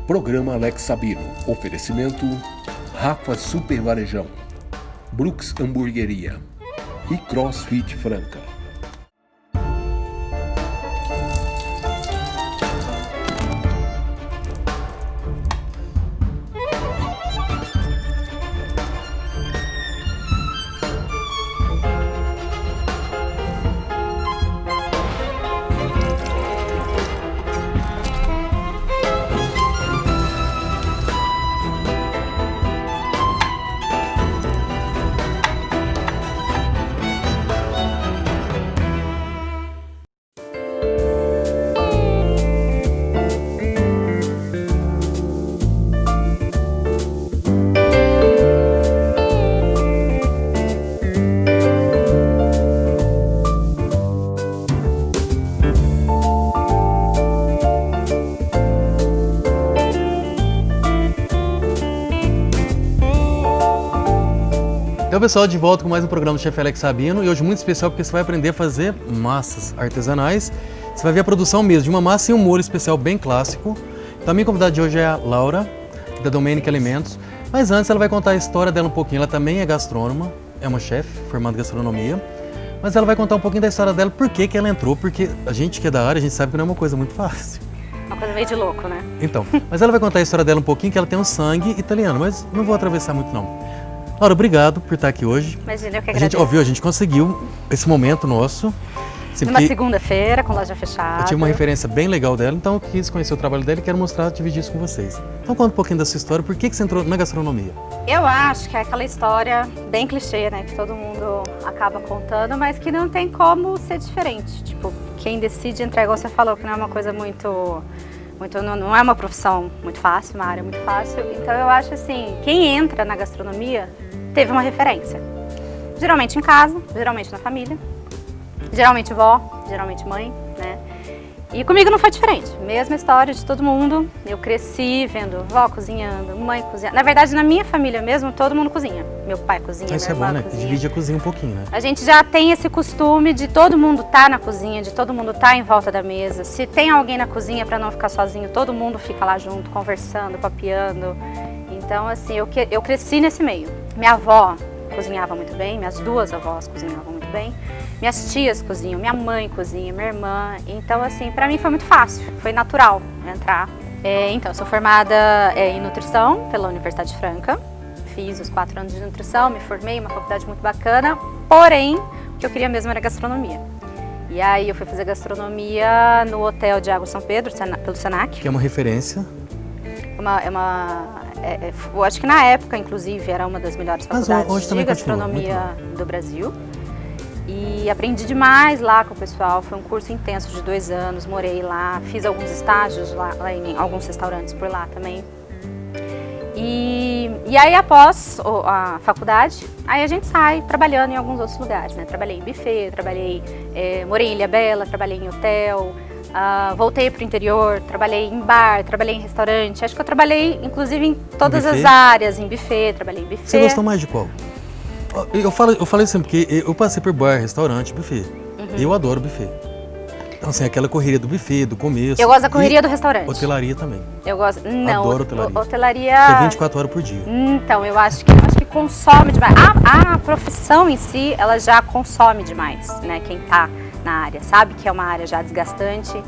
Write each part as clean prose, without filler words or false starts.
Programa Alex Sabino. Oferecimento Rafa Super Varejão, Brooks Hamburgueria e CrossFit Franca. Então, pessoal, de volta com mais um programa do Chefe Alex Sabino, e hoje muito especial porque você vai aprender a fazer massas artesanais. Você vai ver a produção mesmo de uma massa e um molho especial bem clássico. Então, a minha convidada de hoje é a Laura, da Domenic Alimentos, mas antes ela vai contar a história dela um pouquinho. Ela também é gastrônoma, é uma chefe formada em gastronomia, mas ela vai contar um pouquinho da história dela, por que ela entrou, porque a gente que é da área, a gente sabe que não é uma coisa muito fácil. Uma coisa meio de louco, né? Então, mas ela vai contar a história dela um pouquinho, que ela tem um sangue italiano, mas não vou atravessar muito não. Laura, obrigado por estar aqui hoje. Imagina, eu que A agradeço. gente ouviu, a gente conseguiu esse momento nosso. Numa segunda-feira, com loja fechada. Eu tive uma referência bem legal dela, então eu quis conhecer o trabalho dela e quero mostrar, dividir isso com vocês. Então conta um pouquinho da sua história, por que você entrou na gastronomia? Eu acho que é aquela história bem clichê, né? Que todo mundo acaba contando, mas que não tem como ser diferente. Tipo, quem decide entrar, igual você falou, que não é uma coisa não é uma profissão muito fácil, uma área muito fácil. Então eu acho assim, quem entra na gastronomia teve uma referência. Geralmente em casa, geralmente na família, geralmente vó, geralmente mãe, né? E comigo não foi diferente. Mesma história de todo mundo. Eu cresci vendo vó cozinhando, mãe cozinhando. Na verdade, na minha família mesmo, todo mundo cozinha. Meu pai cozinha, Isso minha é bom, irmã né? cozinha. Divide a cozinha um pouquinho, né? A gente já tem esse costume de todo mundo estar na cozinha, de todo mundo estar em volta da mesa. Se tem alguém na cozinha, para não ficar sozinho, todo mundo fica lá junto, conversando, papeando. Então, assim, eu cresci nesse meio. Minha avó cozinhava muito bem, minhas duas avós cozinhavam muito bem. Minhas tias cozinham, minha mãe cozinha, minha irmã. Então, assim, pra mim foi muito fácil, foi natural entrar. Então, eu sou formada em nutrição pela Universidade de Franca. Fiz os 4 anos de nutrição, me formei, uma faculdade muito bacana. Porém, o que eu queria mesmo era gastronomia. E aí eu fui fazer gastronomia no Hotel de Água São Pedro, pelo Senac. Que é uma referência. Eu acho que na época, inclusive, era uma das melhores faculdades hoje de gastronomia do Brasil. E aprendi demais lá com o pessoal, foi um curso intenso de 2 anos, morei lá, fiz alguns estágios lá em alguns restaurantes por lá também. E aí após a faculdade, aí a gente sai trabalhando em alguns outros lugares, né? Trabalhei em buffet, morei em Ilhabela, trabalhei em hotel, voltei para o interior, trabalhei em bar, trabalhei em restaurante. Acho que eu trabalhei inclusive em todas as áreas, em buffet, trabalhei em buffet. Você gostou mais de qual? Eu falei sempre porque eu passei por bar, restaurante, buffet. E eu adoro buffet. Então, assim, aquela correria do buffet, do começo. Eu gosto da correria do restaurante. Hotelaria também. Eu gosto. Não, adoro hotelaria. Hotelaria. É 24 horas por dia. Então, eu acho que consome demais. A profissão em si, ela já consome demais, né? Quem tá na área sabe que é uma área já desgastante.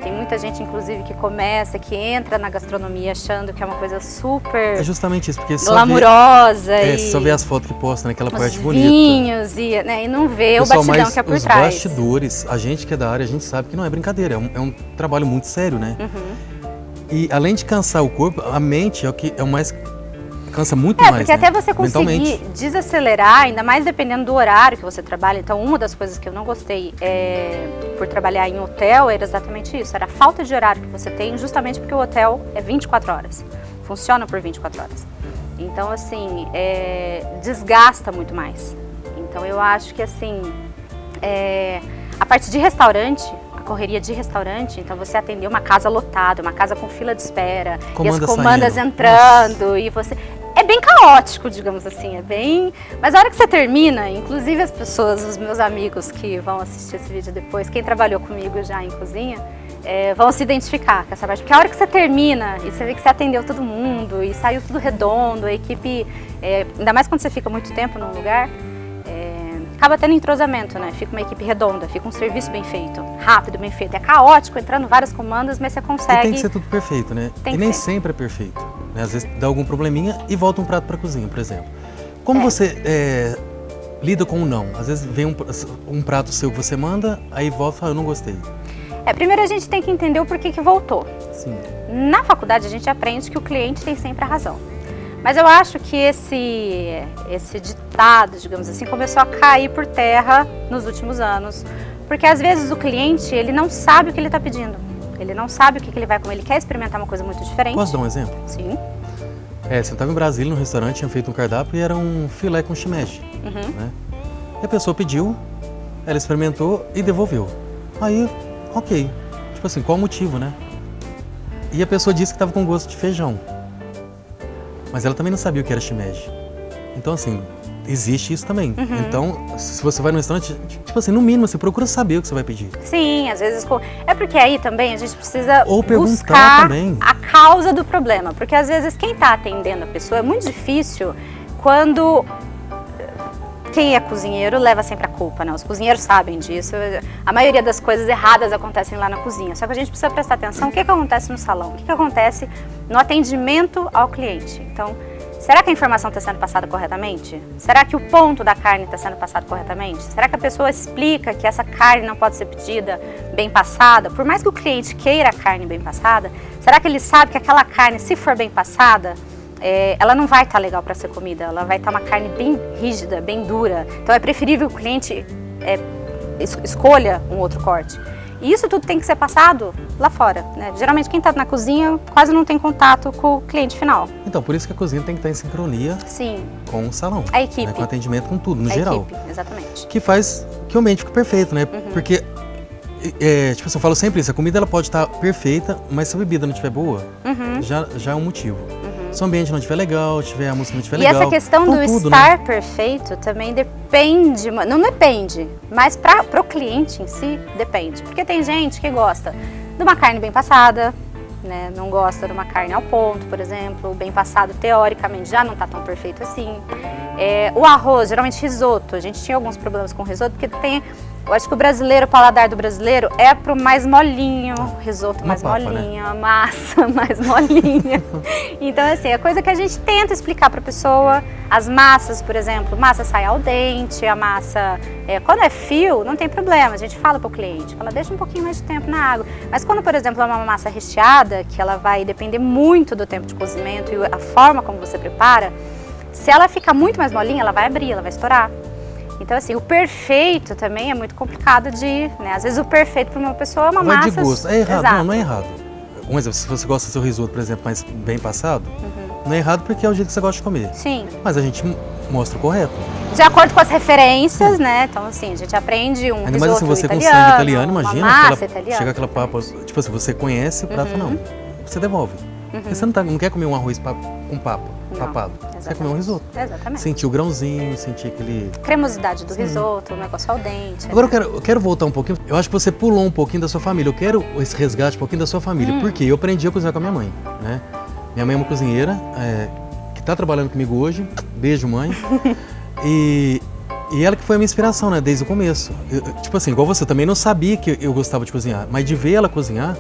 Tem muita gente, inclusive, que entra na gastronomia achando que é uma coisa super É justamente isso, porque glamurosa. Você só vê as fotos que postam, naquela parte bonita. Vinhos e não vê o batidão que é por trás. Os bastidores, a gente que é da área, a gente sabe que não é brincadeira, é um trabalho muito sério, né? E além de cansar o corpo, a mente é o que é o mais... Cansa muito mais, porque até você conseguir mentalmente desacelerar, ainda mais dependendo do horário que você trabalha. Então, uma das coisas que eu não gostei por trabalhar em hotel era exatamente isso. Era a falta de horário que você tem, justamente porque o hotel é 24 horas. Funciona por 24 horas. Então, assim, desgasta muito mais. Então, eu acho que, assim, a parte de restaurante... correria de restaurante, então você atender uma casa lotada, uma casa com fila de espera, e as comandas entrando, e você... É bem caótico, digamos assim, Mas a hora que você termina, inclusive as pessoas, os meus amigos que vão assistir esse vídeo depois, quem trabalhou comigo já em cozinha, vão se identificar com essa parte. Porque a hora que você termina e você vê que você atendeu todo mundo e saiu tudo redondo, a equipe, ainda mais quando você fica muito tempo num lugar, acaba tendo entrosamento, né? Fica uma equipe redonda, fica um serviço bem feito, rápido, bem feito. É caótico, entrando vários comandos, mas você consegue... E tem que ser tudo perfeito, né? E nem sempre é perfeito, né? Às vezes dá algum probleminha e volta um prato para a cozinha, por exemplo. Como você lida com o não? Às vezes vem um prato seu que você manda, aí volta e fala, eu não gostei. Primeiro a gente tem que entender o porquê que voltou. Sim. Na faculdade a gente aprende que o cliente tem sempre a razão. Mas eu acho que esse ditado, digamos assim, começou a cair por terra nos últimos anos. Porque às vezes o cliente, ele não sabe o que ele está pedindo. Ele não sabe o que ele vai comer, ele quer experimentar uma coisa muito diferente. Posso dar um exemplo? Sim. Você estava em Brasília, num restaurante, tinha feito um cardápio e era um filé com shimeji. Né? E a pessoa pediu, ela experimentou e devolveu. Aí, ok. Tipo assim, qual o motivo, né? E a pessoa disse que estava com gosto de feijão. Mas ela também não sabia o que era shimeji. Então, assim, existe isso também. Então, se você vai no restaurante, tipo assim, no mínimo, você procura saber o que você vai pedir. Sim, às vezes... É porque aí também a gente precisa buscar também a causa do problema. Porque às vezes quem está atendendo a pessoa é muito difícil quando... Quem é cozinheiro leva sempre a culpa, né? Os cozinheiros sabem disso. A maioria das coisas erradas acontecem lá na cozinha. Só que a gente precisa prestar atenção o que acontece no salão, o que acontece no atendimento ao cliente. Então, será que a informação está sendo passada corretamente? Será que o ponto da carne está sendo passado corretamente? Será que a pessoa explica que essa carne não pode ser pedida bem passada? Por mais que o cliente queira a carne bem passada, será que ele sabe que aquela carne, se for bem passada, ela não vai estar legal para ser comida, ela vai estar uma carne bem rígida, bem dura. Então é preferível que o cliente escolha um outro corte. E isso tudo tem que ser passado lá fora, né? Geralmente quem está na cozinha quase não tem contato com o cliente final. Então, por isso que a cozinha tem que estar em sincronia com o salão. A equipe. Né? Com atendimento, com tudo, no geral. A equipe, exatamente. Que faz que o ambiente fique perfeito, né? Porque, tipo assim, eu falo sempre isso, a comida ela pode estar perfeita, mas se a bebida não estiver boa, já é um motivo. Se o ambiente não estiver legal, a música não estiver legal... E essa questão do estar perfeito também depende, não depende, mas para o cliente em si depende. Porque tem gente que gosta de uma carne bem passada, né? Não gosta de uma carne ao ponto, por exemplo. Bem passado, teoricamente, já não está tão perfeito assim. O arroz, geralmente risoto. A gente tinha alguns problemas com risoto, porque eu acho que o paladar do brasileiro é pro mais molinho, risoto mais molinho, né? Massa mais molinha. Então, assim, é coisa que a gente tenta explicar para a pessoa. As massas, por exemplo, massa sai ao dente, a massa... quando é fio, não tem problema, a gente fala para o cliente, fala, deixa um pouquinho mais de tempo na água. Mas quando, por exemplo, é uma massa recheada, que ela vai depender muito do tempo de cozimento e a forma como você prepara, se ela ficar muito mais molinha, ela vai abrir, ela vai estourar. Então, assim, o perfeito também é muito complicado né? Às vezes o perfeito para uma pessoa é uma massa... Vai de gosto. É errado. Exato. Não é errado. Um exemplo, se você gosta do seu risoto, por exemplo, mais bem passado, não é errado porque é o jeito que você gosta de comer. Sim. Mas a gente mostra o correto. De acordo com as referências, né? Então, assim, a gente aprende um ainda risoto mais assim, você italiano, com sangue italiano, imagina, uma massa italiana. chega aquela papa, tipo assim, você conhece o prato, não. Você devolve. Porque você não quer comer um arroz com papa, papado. Você quer comer um risoto. Exatamente. Sentir o grãozinho, sentir aquele... cremosidade do risoto, o negócio ao dente. Agora eu quero voltar um pouquinho. Eu acho que você pulou um pouquinho da sua família. Eu quero esse resgate um pouquinho da sua família. Porque eu aprendi a cozinhar com a minha mãe, né? Minha mãe é uma cozinheira que está trabalhando comigo hoje. Beijo, mãe. E ela que foi a minha inspiração, né? Desde o começo. Tipo assim, igual você, também não sabia que eu gostava de cozinhar. Mas de ver ela cozinhar,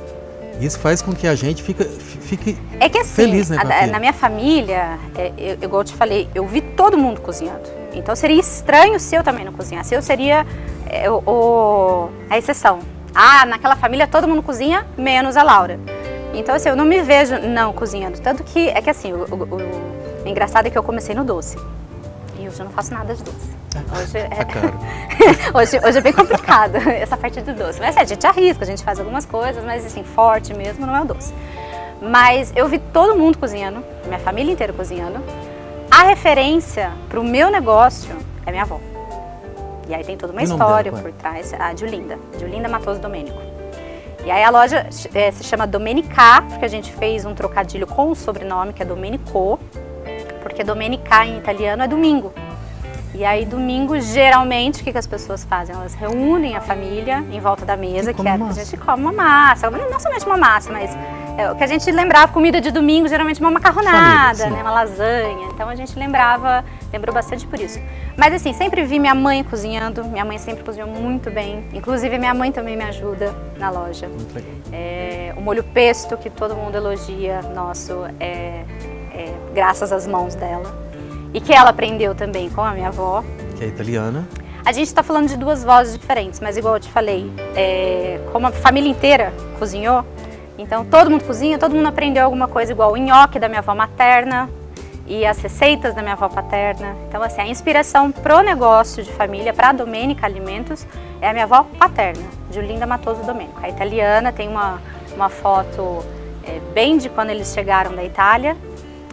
isso faz com que a gente fique feliz, né? Na minha família, igual eu te falei, eu vi todo mundo cozinhando. Então seria estranho se eu também não cozinhasse. Eu seria a exceção. Naquela família todo mundo cozinha, menos a Laura. Então, assim, eu não me vejo não cozinhando. Tanto que, assim, o engraçado é que eu comecei no doce. E hoje eu não faço nada de doce. Hoje é bem complicado essa parte do doce. Mas a gente arrisca, a gente faz algumas coisas, mas assim, forte mesmo não é o doce. Mas eu vi todo mundo cozinhando, minha família inteira cozinhando. A referência para o meu negócio é minha avó. E aí tem toda uma história por trás, a Diolinda Matoso Domênico. E aí a loja se chama Domenicá, porque a gente fez um trocadilho com o sobrenome, que é Domenico, porque Domenicá em italiano é domingo. E aí domingo, geralmente, o que as pessoas fazem? Elas reúnem a família em volta da mesa, que a gente come uma massa, não somente uma massa, mas o que a gente lembrava, comida de domingo, geralmente uma macarronada, família, né, uma lasanha. Então a gente lembrou bastante por isso. Mas assim, sempre vi minha mãe cozinhando, minha mãe sempre cozinhou muito bem. Inclusive minha mãe também me ajuda na loja. Muito legal. O molho pesto, que todo mundo elogia, nosso, graças às mãos dela. E que ela aprendeu também com a minha avó. Que é italiana. A gente está falando de duas vozes diferentes, mas igual eu te falei, como a família inteira cozinhou, então todo mundo cozinha, todo mundo aprendeu alguma coisa igual o nhoque da minha avó materna e as receitas da minha avó paterna. Então assim, a inspiração pro negócio de família, para a Domênica Alimentos, é a minha avó paterna, Julinda Matoso Domênico. A italiana tem uma foto bem de quando eles chegaram da Itália.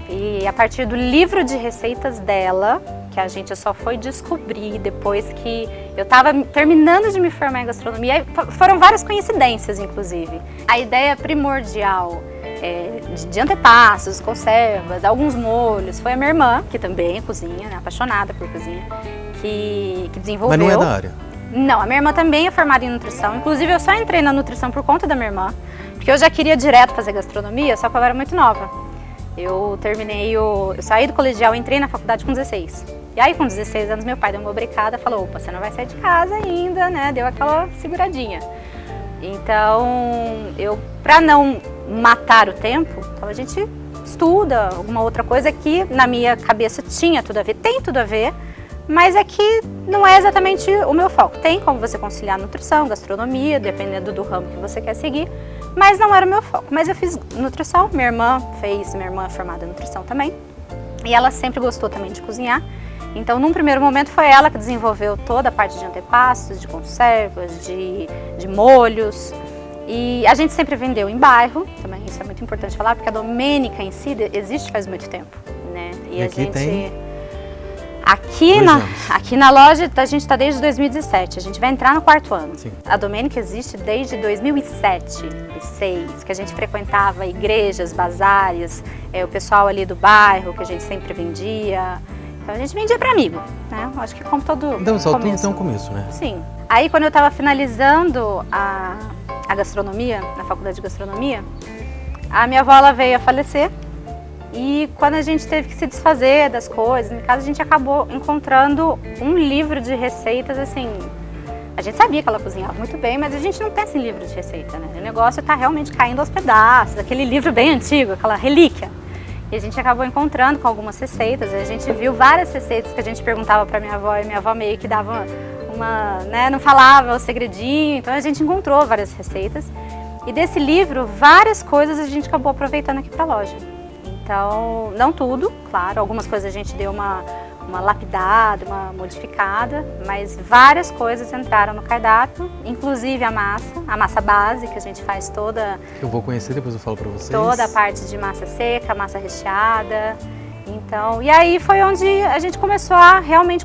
E a partir do livro de receitas dela, que a gente só foi descobrir depois que eu estava terminando de me formar em gastronomia, foram várias coincidências, inclusive. A ideia primordial de antepassos, conservas, alguns molhos, foi a minha irmã, que também cozinha, né, apaixonada por cozinha, que desenvolveu. Mas não é da área? Não, a minha irmã também é formada em nutrição. Inclusive, eu só entrei na nutrição por conta da minha irmã, porque eu já queria direto fazer gastronomia, só que eu era muito nova. Eu saí do colegial e entrei na faculdade com 16. E aí, com 16 anos, meu pai deu uma brecada, falou, opa, você não vai sair de casa ainda, né? Deu aquela seguradinha. Então, pra não matar o tempo, então a gente estuda alguma outra coisa que na minha cabeça tinha tudo a ver, tem tudo a ver, mas é que não é exatamente o meu foco. Tem como você conciliar nutrição, gastronomia, dependendo do ramo que você quer seguir, mas não era o meu foco. Mas eu fiz nutrição, minha irmã é formada em nutrição também, e ela sempre gostou também de cozinhar. Então, num primeiro momento, foi ela que desenvolveu toda a parte de antepastos, de conservas, de molhos. E a gente sempre vendeu em bairro, também isso é muito importante falar, porque a Domênica em si existe faz muito tempo, né? E aqui a gente tem... Aqui na loja a gente está desde 2017, a gente vai entrar no 4º ano. Sim. A Domênica existe desde 2007, 2006, que a gente frequentava igrejas, bazares, o pessoal ali do bairro que a gente sempre vendia. Então a gente vendia para amigo, né? Acho que como todo então, só começo. tem um começo, né? Sim. Aí quando eu estava finalizando a gastronomia, na faculdade de gastronomia, a minha avó ela veio a falecer. E quando a gente teve que se desfazer das coisas, em casa a gente acabou encontrando um livro de receitas, assim, a gente sabia que ela cozinhava muito bem, mas a gente não pensa em livro de receita, né? O negócio tá realmente caindo aos pedaços, aquele livro bem antigo, aquela relíquia. E a gente acabou encontrando com algumas receitas, a gente viu várias receitas que a gente perguntava para minha avó, e minha avó meio que dava né, não falava o segredinho, então a gente encontrou várias receitas. E desse livro, várias coisas a gente acabou aproveitando aqui para a loja. Então, não tudo, claro, algumas coisas a gente deu uma lapidada, uma modificada, mas várias coisas entraram no cardápio, inclusive a massa base, que a gente faz toda... Eu vou conhecer, depois eu falo para vocês. Toda a parte de massa seca, massa recheada. Então, e aí foi onde a gente começou a realmente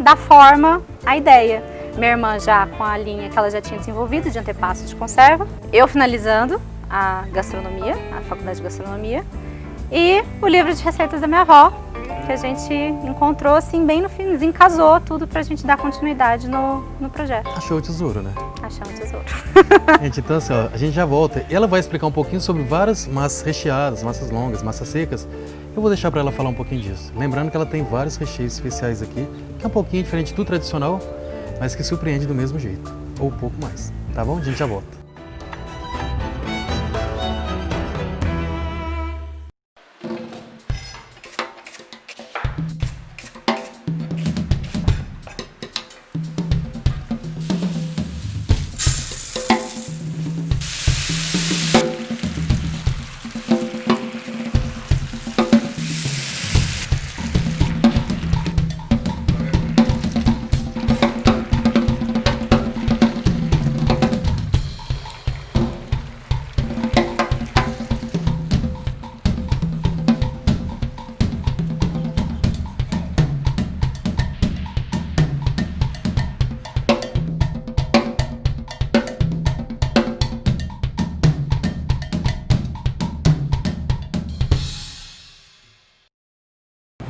dar forma à ideia. Minha irmã já com a linha que ela já tinha desenvolvido de antepassos de conserva, eu finalizando a gastronomia, a faculdade de gastronomia, e o livro de receitas da minha avó, que a gente encontrou assim bem no finzinho, casou tudo pra gente dar continuidade no projeto. Achou o tesouro, né? Achamos o tesouro. Gente, então assim, ó, a gente já volta. Ela vai explicar um pouquinho sobre várias massas recheadas, massas longas, massas secas. Eu vou deixar para ela falar um pouquinho disso. Lembrando que ela tem vários recheios especiais aqui, que é um pouquinho diferente do tradicional, mas que surpreende do mesmo jeito, ou um pouco mais. Tá bom? A gente já volta.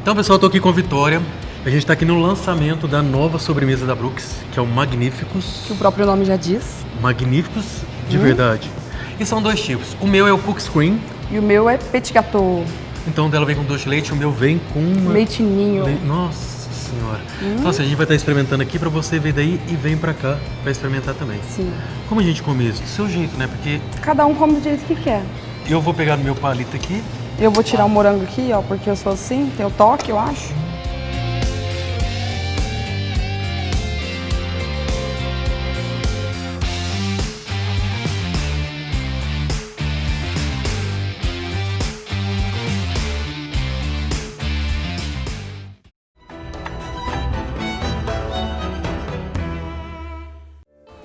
Então, pessoal, eu tô aqui com a Vitória. A gente está aqui no lançamento da nova sobremesa da Brooks, que é o Magnificus. Que o próprio nome já diz. Magnificus de verdade. E são dois tipos. O meu é o Cookies Cream. E o meu é petit gâteau. Então o dela vem com doce de leite, o meu vem com uma... Leitinho. Nossa senhora. Então assim, a gente vai estar experimentando aqui pra você ver daí e vem pra cá pra experimentar também. Sim. Como a gente come isso? Do seu jeito, né? Porque Cada um come do jeito que quer. eu vou pegar no meu palito aqui. Eu vou tirar o morango aqui, ó, porque eu sou assim, tem o toque, eu acho.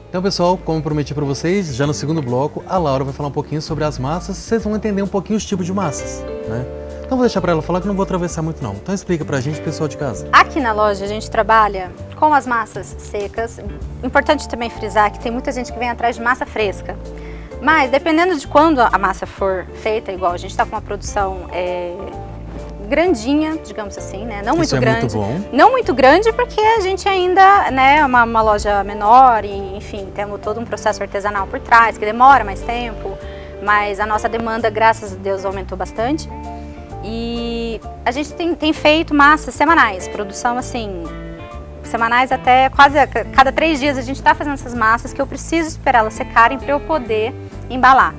Então, pessoal, como eu prometi para vocês, já no segundo bloco, a Laura vai falar um pouquinho sobre as massas. Vocês vão entender um pouquinho os tipos de massas, né? Então, vou deixar para ela falar que eu não vou atravessar muito, não. Então, explica pra gente, pessoal de casa. Aqui na loja a gente trabalha com as massas secas. Importante também frisar que tem muita gente que vem atrás de massa fresca. Mas, dependendo de quando a massa for feita, igual a gente está com uma produção grandinha, digamos assim, né? Não muito grande. Isso é muito bom. Não muito grande porque a gente ainda, né, é uma loja menor e, enfim, temos todo um processo artesanal por trás, que demora mais tempo, mas a nossa demanda, graças a Deus, aumentou bastante. E a gente tem feito massas semanais, produção assim, semanais até quase a cada 3 dias a gente está fazendo essas massas que eu preciso esperar elas secarem para eu poder embalar.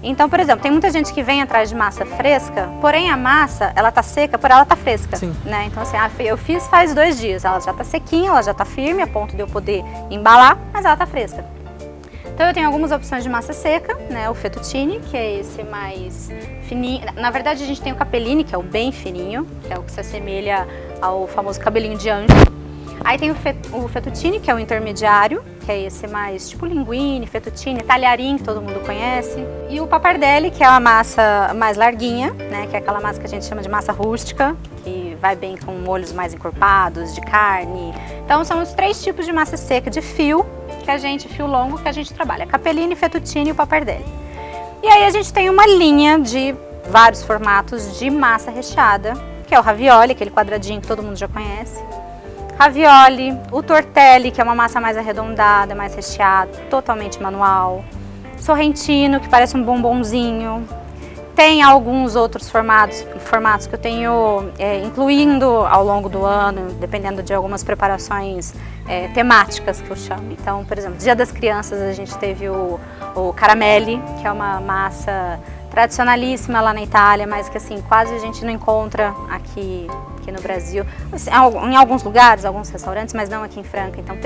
Então, por exemplo, tem muita gente que vem atrás de massa fresca, porém a massa, ela tá seca, por ela tá fresca, Sim. né? Então assim, eu fiz faz 2 dias, ela já tá sequinha, ela já tá firme a ponto de eu poder embalar, mas ela tá fresca. Então eu tenho algumas opções de massa seca, né? O fettuccine, que é esse mais fininho. Na verdade a gente tem o capellini, que é o bem fininho, que é o que se assemelha ao famoso cabelinho de anjo. Aí tem o fettuccine, que é o intermediário, que é esse mais tipo linguine, fettuccine, talharim, que todo mundo conhece. E o pappardelle, que é uma massa mais larguinha, né, que é aquela massa que a gente chama de massa rústica, que vai bem com molhos mais encorpados, de carne. Então são os 3 tipos de massa seca de fio longo que a gente trabalha. Capellini, fettuccine e o pappardelle. E aí a gente tem uma linha de vários formatos de massa recheada, que é o ravioli, aquele quadradinho que todo mundo já conhece. Ravioli, o tortelli, que é uma massa mais arredondada, mais recheada, totalmente manual. Sorrentino, que parece um bombonzinho. Tem alguns outros formatos que eu tenho incluindo ao longo do ano, dependendo de algumas preparações temáticas que eu chamo. Então, por exemplo, Dia das Crianças a gente teve o caramelli, que é uma massa tradicionalíssima lá na Itália, mas que assim quase a gente não encontra aqui no Brasil, assim, em alguns lugares, alguns restaurantes, mas não aqui em Franca. Então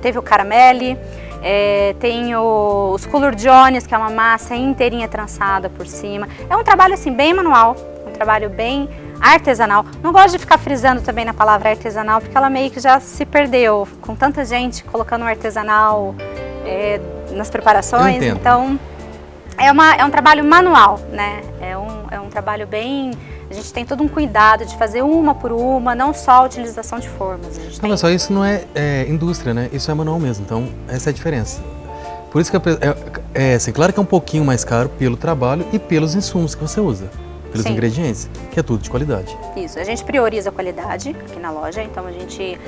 teve o caramelli, tem os culurgiones, que é uma massa inteirinha trançada por cima. É um trabalho assim bem manual, um trabalho bem artesanal. Não gosto de ficar frisando também na palavra artesanal, porque ela meio que já se perdeu, com tanta gente colocando o artesanal nas preparações. Então é um trabalho manual, né? É um trabalho bem... A gente tem todo um cuidado de fazer uma por uma, não só a utilização de formas. Olha só, isso não é indústria, né? Isso é manual mesmo, então essa é a diferença. Por isso que assim, claro que é um pouquinho mais caro pelo trabalho e pelos insumos que você usa, pelos ingredientes, que é tudo de qualidade. Isso, a gente prioriza a qualidade aqui na loja, então a gente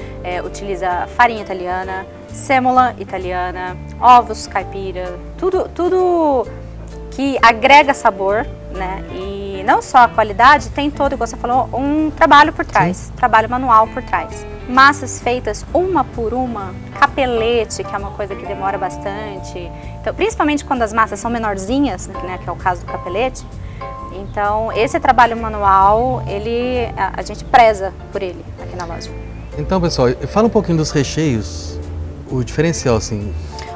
utiliza farinha italiana, sêmola italiana, ovos caipira, tudo que agrega sabor, né? E não só a qualidade, tem todo, igual você falou, um trabalho por trás, trabalho manual por trás. Massas feitas uma por uma, capelete, que é uma coisa que demora bastante. Então, principalmente quando as massas são menorzinhas, né, que é o caso do capelete. Então, esse trabalho manual, a gente preza por ele aqui na loja. Então, pessoal, fala um pouquinho dos recheios, o diferencial, assim.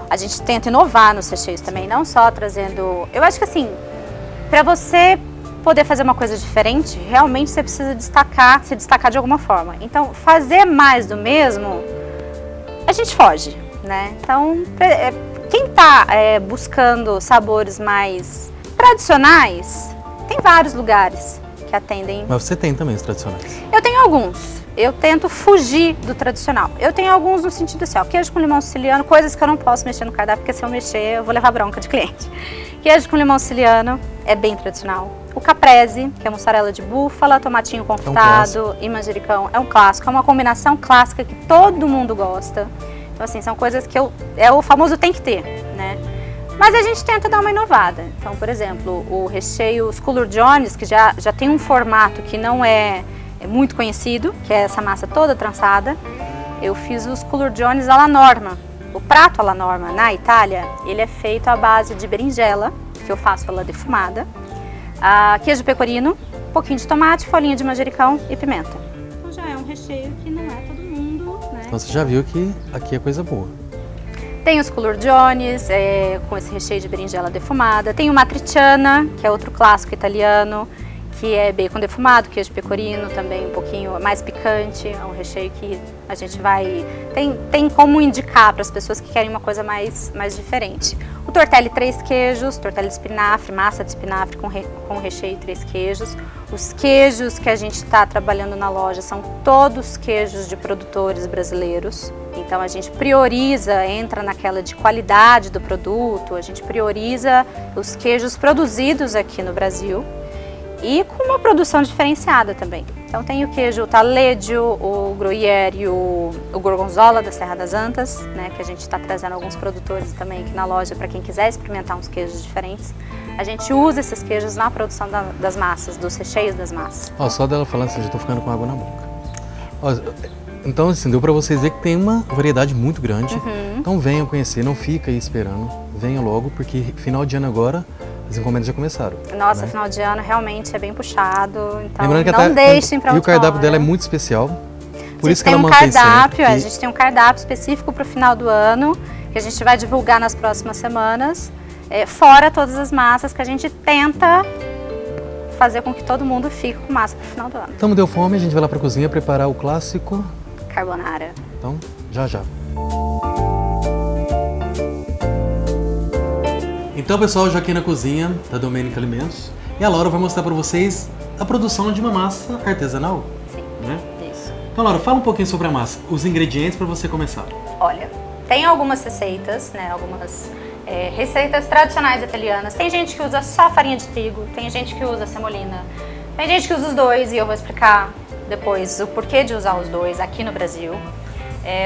A gente tenta inovar nos recheios também, não só trazendo... Eu acho que assim, para você poder fazer uma coisa diferente, realmente você precisa se destacar de alguma forma. Então, fazer mais do mesmo, a gente foge, né? Então, quem está buscando sabores mais tradicionais, tem vários lugares que atendem. Mas você tem também os tradicionais? Eu tenho alguns. Eu tento fugir do tradicional. Eu tenho alguns no sentido assim, ó, queijo com limão siciliano, coisas que eu não posso mexer no cardápio, porque se eu mexer, eu vou levar bronca de cliente. Queijo com limão siciliano é bem tradicional. O caprese, que é mussarela de búfala, tomatinho confitado e manjericão. É um clássico, é uma combinação clássica que todo mundo gosta. Então, assim, são coisas que é o famoso tem que ter, né? Mas a gente tenta dar uma inovada. Então, por exemplo, o recheio, os Cooler Johnnies, que já tem um formato que não é muito conhecido, que é essa massa toda trançada. Eu fiz os Cooler Johnnies à la norma. O prato à la norma, na Itália, ele é feito à base de berinjela, que eu faço ela defumada, queijo pecorino, um pouquinho de tomate, folhinha de manjericão e pimenta. Então já é um recheio que não é todo mundo, né? Então você já viu que aqui é coisa boa. Tem os Cooler Johnnies, com esse recheio de berinjela defumada. Tem o matriciana, que é outro clássico italiano, que é bacon defumado, queijo pecorino, também um pouquinho mais picante. É um recheio que a gente vai... Tem como indicar para as pessoas que querem uma coisa mais diferente. O tortelli 3 queijos, tortelli de espinafre, massa de espinafre com recheio 3 queijos. Os queijos que a gente está trabalhando na loja são todos queijos de produtores brasileiros. Então a gente prioriza, entra naquela de qualidade do produto, a gente prioriza os queijos produzidos aqui no Brasil. E com uma produção diferenciada também. Então tem o queijo taleggio, o gruyère e o gorgonzola da Serra das Antas, né, que a gente está trazendo alguns produtores também aqui na loja para quem quiser experimentar uns queijos diferentes. A gente usa esses queijos na produção das massas, dos recheios das massas. Ó, só dela falando assim, já tô ficando com água na boca. Ó, então assim, deu para vocês ver que tem uma variedade muito grande. Então venham conhecer, não fica aí esperando, venham logo, porque final de ano agora as encomendas já começaram. Nossa, né? Final de ano realmente é bem puxado, então Lembrando que não deixem para E o última cardápio hora. dela é muito especial, por isso que tem ela um mantém cardápio, sempre. a gente tem um cardápio específico para o final do ano, que a gente vai divulgar nas próximas semanas, fora todas as massas que a gente tenta fazer com que todo mundo fique com massa para o final do ano. Então deu fome, a gente vai lá para a cozinha preparar o clássico. Carbonara. Então, já. Então, pessoal, já aqui na cozinha da Domênica Alimentos, e a Laura vai mostrar para vocês a produção de uma massa artesanal. Sim, né? isso. Então, Laura, fala um pouquinho sobre a massa, os ingredientes para você começar. Olha, tem algumas receitas, né? Algumas receitas tradicionais italianas. Tem gente que usa só farinha de trigo, tem gente que usa semolina, tem gente que usa os dois, e eu vou explicar depois o porquê de usar os dois aqui no Brasil.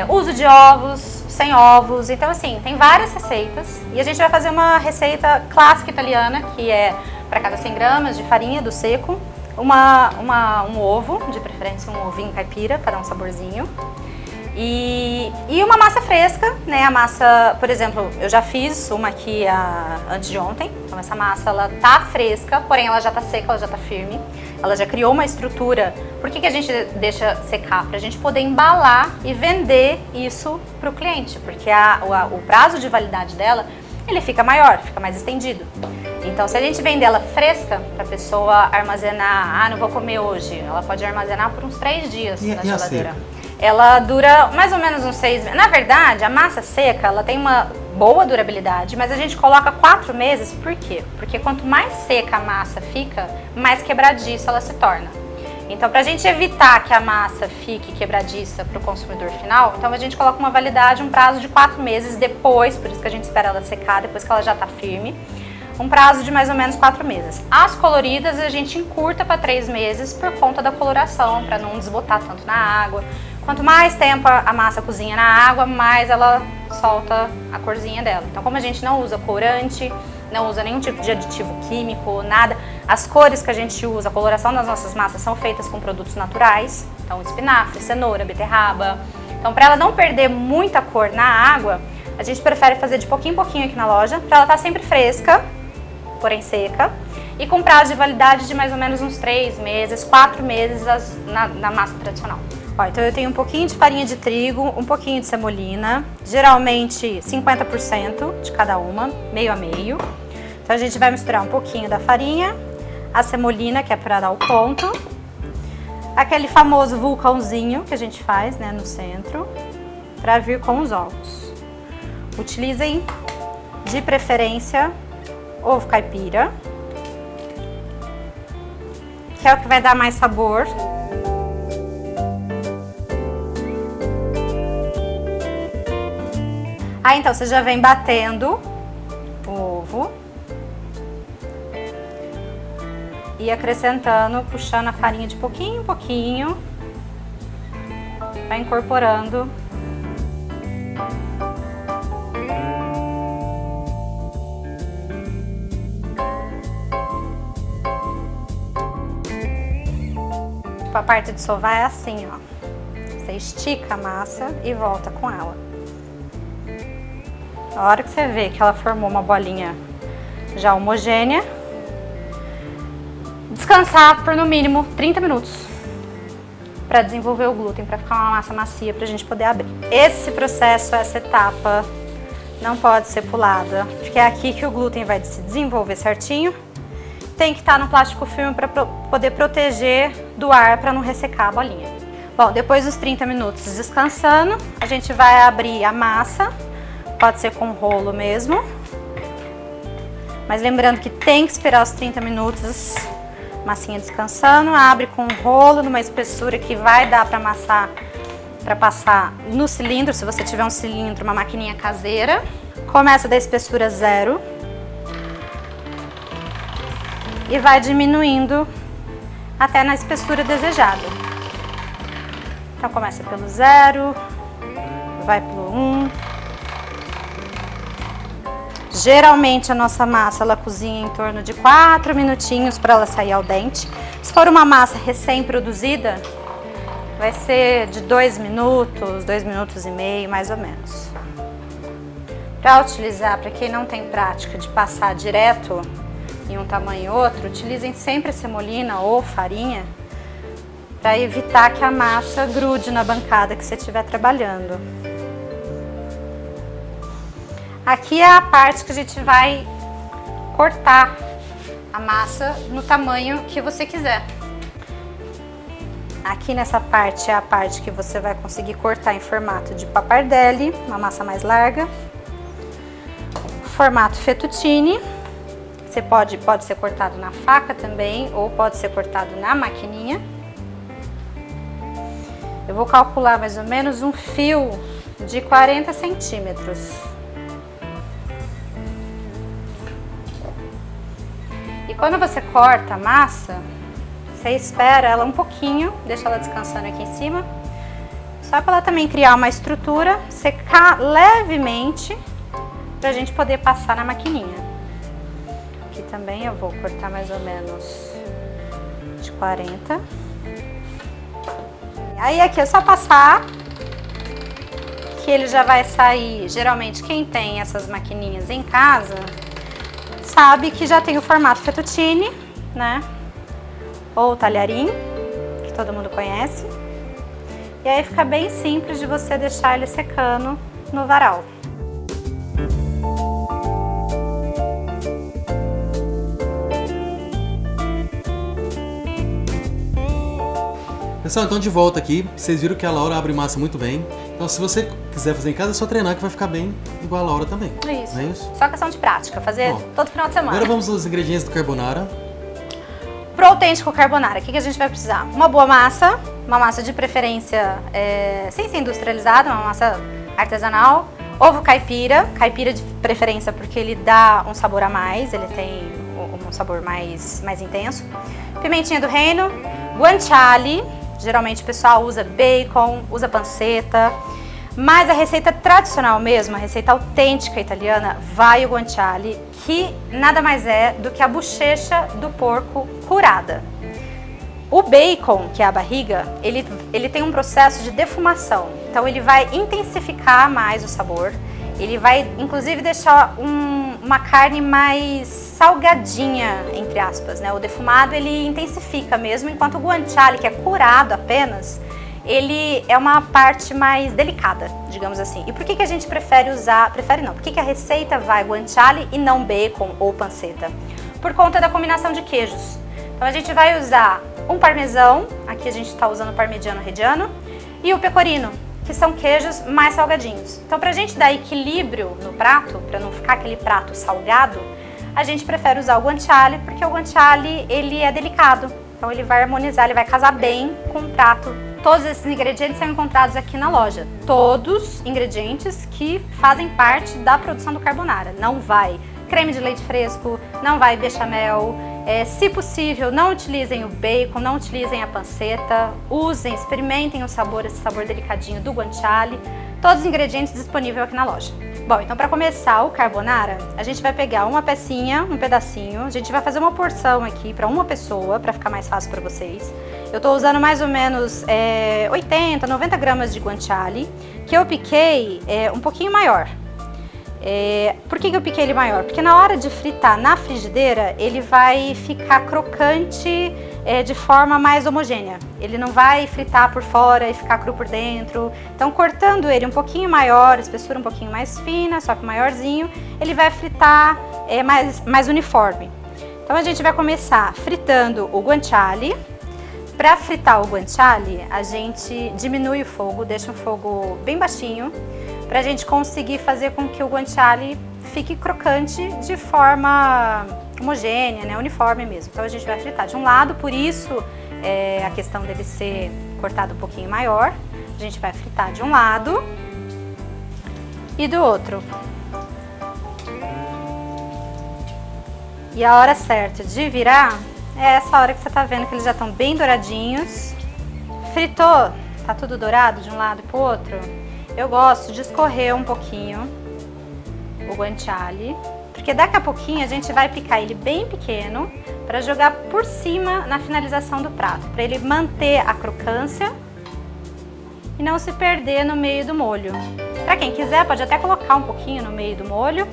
Uso de ovos, sem ovos, então assim, tem várias receitas e a gente vai fazer uma receita clássica italiana, que é para cada 100 gramas de farinha do seco, um ovo, de preferência um ovinho caipira para dar um saborzinho, e uma massa fresca, né? A massa, por exemplo, eu já fiz uma aqui antes de ontem, então essa massa ela tá fresca, porém ela já tá seca, ela já tá firme, ela já criou uma estrutura. Por que a gente deixa secar? Para a gente poder embalar e vender isso para o cliente, porque o prazo de validade dela ele fica maior, fica mais estendido. Então, se a gente vender ela fresca, para a pessoa armazenar, não vou comer hoje, ela pode armazenar por uns 3 dias na geladeira. Ela dura mais ou menos uns 6 meses. Na verdade, a massa seca, ela tem uma boa durabilidade, mas a gente coloca 4 meses, por quê? Porque quanto mais seca a massa fica, mais quebradiça ela se torna. Então, para a gente evitar que a massa fique quebradiça para o consumidor final, então a gente coloca uma validade, um prazo de 4 meses depois, por isso que a gente espera ela secar, depois que ela já está firme, um prazo de mais ou menos 4 meses. As coloridas a gente encurta para 3 meses por conta da coloração, para não desbotar tanto na água. Quanto mais tempo a massa cozinha na água, mais ela solta a corzinha dela. Então, como a gente não usa corante, não usa nenhum tipo de aditivo químico, nada, as cores que a gente usa, a coloração das nossas massas são feitas com produtos naturais, então espinafre, cenoura, beterraba. Então, para ela não perder muita cor na água, a gente prefere fazer de pouquinho em pouquinho aqui na loja, para ela estar sempre fresca, porém seca, e com prazo de validade de mais ou menos uns 3 meses, 4 meses na massa tradicional. Ó, então eu tenho um pouquinho de farinha de trigo, um pouquinho de semolina, geralmente 50% de cada uma, meio a meio. Então a gente vai misturar um pouquinho da farinha, a semolina, que é para dar o ponto, aquele famoso vulcãozinho que a gente faz, né, no centro, para vir com os ovos. Utilizem de preferência ovo caipira, que é o que vai dar mais sabor. Aí então você já vem batendo o ovo ir acrescentando, puxando a farinha de pouquinho em pouquinho, vai incorporando. A parte de sovar é assim, ó. Você estica a massa e volta com ela. A hora que você vê que ela formou uma bolinha já homogênea, descansar por no mínimo 30 minutos para desenvolver o glúten, para ficar uma massa macia para a gente poder abrir. Esse processo, essa etapa não pode ser pulada, porque é aqui que o glúten vai se desenvolver certinho. Tem que estar no plástico filme para poder proteger do ar para não ressecar a bolinha. Bom, depois dos 30 minutos descansando, a gente vai abrir a massa, pode ser com rolo mesmo, mas lembrando que tem que esperar os 30 minutos, massinha descansando, abre com rolo numa espessura que vai dar para amassar, para passar no cilindro, se você tiver um cilindro, uma maquininha caseira. Começa da espessura 0. E vai diminuindo até na espessura desejada. Então começa pelo 0, vai pelo 1. Geralmente a nossa massa ela cozinha em torno de 4 minutinhos para ela sair al dente. Se for uma massa recém-produzida, vai ser de 2 minutos, 2 minutos e meio, mais ou menos. Para utilizar, para quem não tem prática de passar direto em um tamanho e outro, utilizem sempre semolina ou farinha para evitar que a massa grude na bancada que você estiver trabalhando. Aqui é a parte que a gente vai cortar a massa no tamanho que você quiser. Aqui nessa parte é a parte que você vai conseguir cortar em formato de pappardelle, uma massa mais larga. Formato fettuccine. Você pode ser cortado na faca também, ou pode ser cortado na maquininha. Eu vou calcular mais ou menos um fio de 40 centímetros. E quando você corta a massa, você espera ela um pouquinho, deixa ela descansando aqui em cima, só para ela também criar uma estrutura, secar levemente, para a gente poder passar na maquininha. Aqui também eu vou cortar mais ou menos de 40. Aí aqui é só passar, que ele já vai sair. Geralmente quem tem essas maquininhas em casa sabe que já tem o formato fettuccine, né? Ou talharim, que todo mundo conhece. E aí fica bem simples de você deixar ele secando no varal. Pessoal, então de volta aqui, vocês viram que a Laura abre massa muito bem. Então se você quiser fazer em casa, é só treinar que vai ficar bem igual a Laura também. Isso. Não é isso? Só questão de prática, fazer Bom, todo final de semana. Agora vamos aos ingredientes do carbonara. Pro autêntico carbonara, o que a gente vai precisar? Uma boa massa, uma massa de preferência sem ser industrializada, uma massa artesanal. Ovo caipira, caipira de preferência porque ele dá um sabor a mais, ele tem um sabor mais intenso. Pimentinha do reino, guanciale. Geralmente o pessoal usa bacon, usa panceta, mas a receita tradicional mesmo, a receita autêntica italiana, vai o guanciale, que nada mais é do que a bochecha do porco curada. O bacon, que é a barriga, ele tem um processo de defumação, então ele vai intensificar mais o sabor, ele vai inclusive deixar uma carne mais salgadinha, entre aspas, né? O defumado ele intensifica mesmo, enquanto o guanciale, que é curado apenas, ele é uma parte mais delicada, digamos assim. E por que a gente prefere usar, por que a receita vai guanciale e não bacon ou panceta? Por conta da combinação de queijos. Então a gente vai usar um parmesão, aqui a gente está usando parmigiano reggiano, e o pecorino, que são queijos mais salgadinhos. Então pra gente dar equilíbrio no prato, para não ficar aquele prato salgado, a gente prefere usar o guanciale, porque o guanciale ele é delicado, então ele vai harmonizar, ele vai casar bem com o prato. Todos esses ingredientes são encontrados aqui na loja, todos ingredientes que fazem parte da produção do carbonara. Não vai creme de leite fresco, não vai bechamel, Se possível, não utilizem o bacon, não utilizem a panceta, usem, experimentem o sabor, esse sabor delicadinho do guanciale. Todos os ingredientes disponíveis aqui na loja. Bom, então para começar o carbonara, a gente vai pegar uma pecinha, um pedacinho, a gente vai fazer uma porção aqui para uma pessoa, para ficar mais fácil para vocês. Eu tô usando mais ou menos 80, 90 gramas de guanciale, que eu piquei um pouquinho maior. Por que eu piquei ele maior? Porque na hora de fritar na frigideira, ele vai ficar crocante de forma mais homogênea. Ele não vai fritar por fora e ficar cru por dentro. Então, cortando ele um pouquinho maior, espessura um pouquinho mais fina, só que maiorzinho, ele vai fritar mais uniforme. Então, a gente vai começar fritando o guanciale. Para fritar o guanciale, a gente diminui o fogo, deixa um fogo bem baixinho, para a gente conseguir fazer com que o guanciale fique crocante de forma homogênea, né, uniforme mesmo. Então a gente vai fritar de um lado, por isso a questão dele ser cortado um pouquinho maior. A gente vai fritar de um lado e do outro. E a hora certa de virar é essa hora que você tá vendo que eles já estão bem douradinhos. Fritou, tá tudo dourado de um lado pro outro. Eu gosto de escorrer um pouquinho o guanciale, porque daqui a pouquinho a gente vai picar ele bem pequeno para jogar por cima na finalização do prato, para ele manter a crocância e não se perder no meio do molho. Para quem quiser pode até colocar um pouquinho no meio do molho,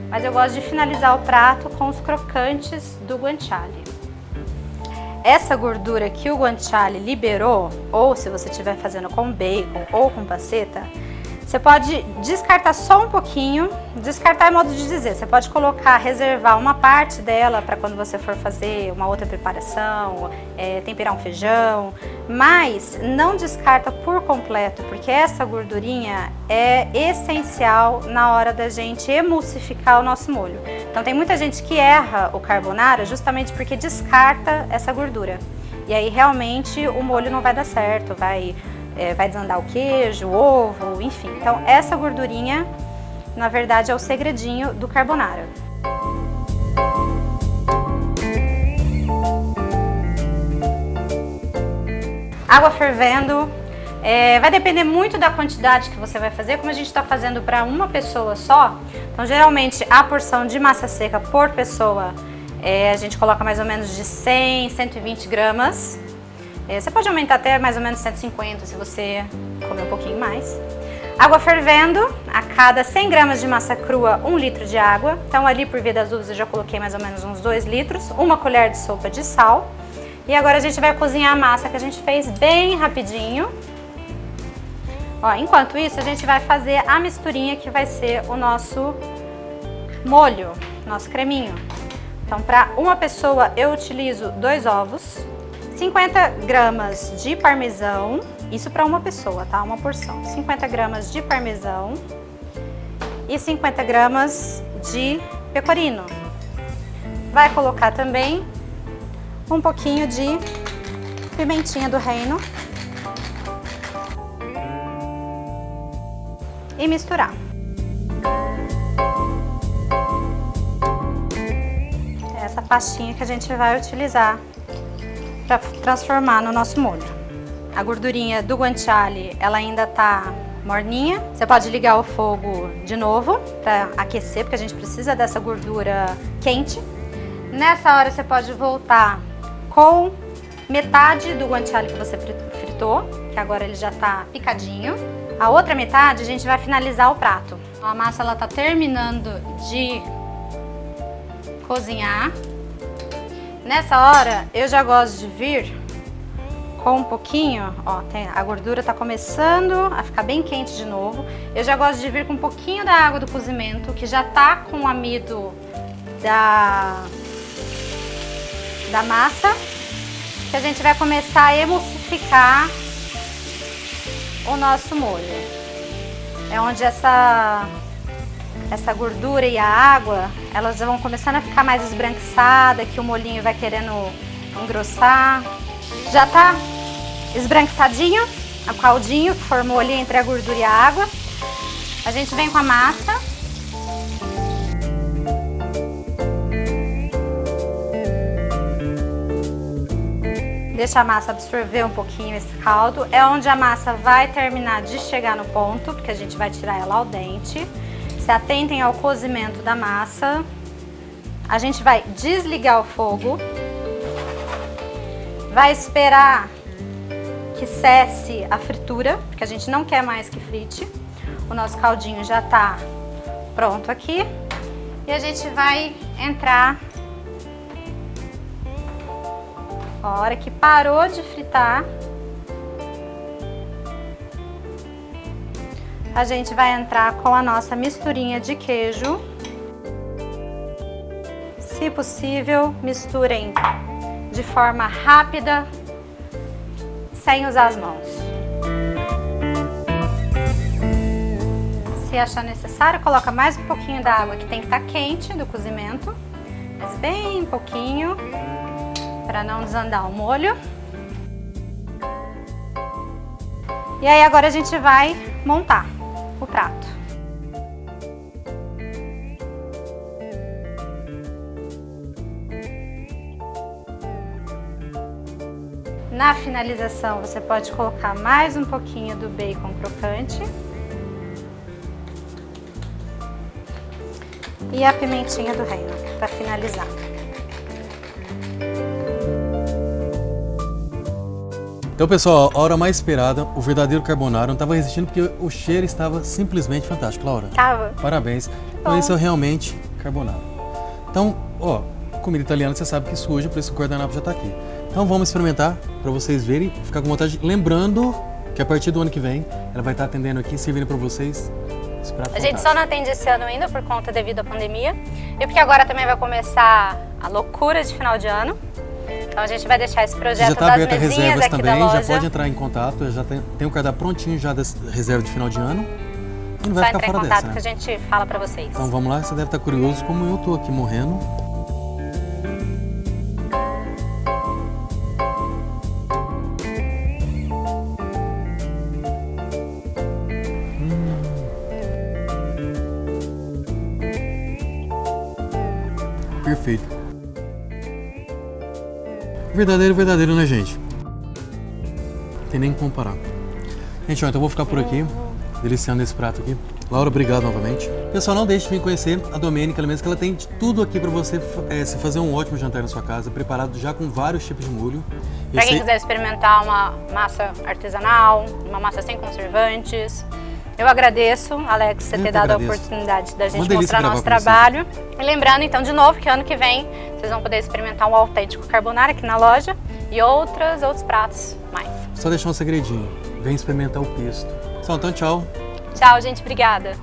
mas eu gosto de finalizar o prato com os crocantes do guanciale. Essa gordura que o guanciale liberou, ou se você estiver fazendo com bacon ou com panceta, você pode descartar só um pouquinho. Descartar é modo de dizer, você pode colocar, reservar uma parte dela para quando você for fazer uma outra preparação, temperar um feijão, mas não descarta por completo, porque essa gordurinha é essencial na hora da gente emulsificar o nosso molho. Então tem muita gente que erra o carbonara justamente porque descarta essa gordura. E aí realmente o molho não vai dar certo, vai desandar o queijo, o ovo, enfim. Então essa gordurinha, na verdade, é o segredinho do carbonara. Água fervendo. Vai depender muito da quantidade que você vai fazer, como a gente está fazendo para uma pessoa só. Então geralmente a porção de massa seca por pessoa, a gente coloca mais ou menos de 100, 120 gramas. Você pode aumentar até mais ou menos 150 se você comer um pouquinho mais. Água fervendo, a cada 100 gramas de massa crua, 1 litro de água. Então ali por via das dúvidas eu já coloquei mais ou menos uns 2 litros, uma colher de sopa de sal. E agora a gente vai cozinhar a massa que a gente fez bem rapidinho. Enquanto isso a gente vai fazer a misturinha que vai ser o nosso molho, nosso creminho. Então para uma pessoa eu utilizo 2 ovos, 50 gramas de parmesão, isso para uma pessoa, tá? Uma porção. 50 gramas de parmesão e 50 gramas de pecorino. Vai colocar também um pouquinho de pimentinha do reino e misturar. Essa pastinha que a gente vai utilizar para transformar no nosso molho. A gordurinha do guanciale, ela ainda tá morninha. Você pode ligar o fogo de novo para aquecer, porque a gente precisa dessa gordura quente. Nessa hora você pode voltar com metade do guanciale que você fritou, que agora ele já tá picadinho. A outra metade a gente vai finalizar o prato. A massa ela tá terminando de cozinhar. Nessa hora eu já gosto de vir com um pouquinho, a gordura tá começando a ficar bem quente de novo. Eu já gosto de vir com um pouquinho da água do cozimento, que já tá com o amido da massa, que a gente vai começar a emulsificar o nosso molho. É onde essa gordura e a água, elas vão começando a ficar mais esbranquiçada, que o molhinho vai querendo engrossar. Já tá esbranquiçadinho, o caldinho que formou ali entre a gordura e a água. A gente vem com a massa. Deixa a massa absorver um pouquinho esse caldo. É onde a massa vai terminar de chegar no ponto, porque a gente vai tirar ela ao dente. Se atentem ao cozimento da massa. A gente vai desligar o fogo. Vai esperar que cesse a fritura, porque a gente não quer mais que frite. O nosso caldinho já tá pronto aqui. E a gente vai entrar. A hora que parou de fritar, a gente vai entrar com a nossa misturinha de queijo. Se possível, misturem de forma rápida, sem usar as mãos. Se achar necessário, coloca mais um pouquinho da água que tem que estar quente do cozimento, mas bem pouquinho, para não desandar o molho. E aí agora a gente vai montar o prato. Na finalização você pode colocar mais um pouquinho do bacon crocante. E a pimentinha do reino para finalizar. Então, pessoal, a hora mais esperada, o verdadeiro carbonara, não estava resistindo porque o cheiro estava simplesmente fantástico, Laura. Tava. Parabéns. Então, esse é realmente carbonara. Então, ó, comida italiana, você sabe que suja, por isso que o guardanapo já está aqui. Então, vamos experimentar para vocês verem, ficar com vontade. Lembrando que a partir do ano que vem, ela vai estar atendendo aqui, servindo para vocês esse prato A gente fantástico. só não atende esse ano ainda por conta devido à pandemia e porque agora também vai começar a loucura de final de ano. Então a gente vai deixar esse projeto Já está das aberta mesinhas reservas aqui também, da loja. já pode entrar em contato, já tem o cardápio prontinho já das reservas de final de ano. E não vai Só ficar entrar em fora contato dessa, né? que a gente fala pra vocês. Então vamos lá, você deve estar curioso como eu tô aqui morrendo. Perfeito. Verdadeiro, verdadeiro, né, gente? Não tem nem como comparar. Gente, ó, então eu vou ficar por aqui, deliciando esse prato aqui. Laura, obrigado novamente. Pessoal, não deixe de vir conhecer a Domênica Alimentos, que ela tem de tudo aqui para você se fazer um ótimo jantar na sua casa, preparado já com vários tipos de molho. Para quem quiser experimentar uma massa artesanal, uma massa sem conservantes, eu agradeço, Alex, você ter dado a oportunidade da gente mostrar nosso trabalho. E lembrando, então, de novo, que ano que vem vocês vão poder experimentar um autêntico carbonara aqui na loja e outros pratos mais. Só deixar um segredinho, vem experimentar o pesto. Então, tchau. Tchau, gente, obrigada.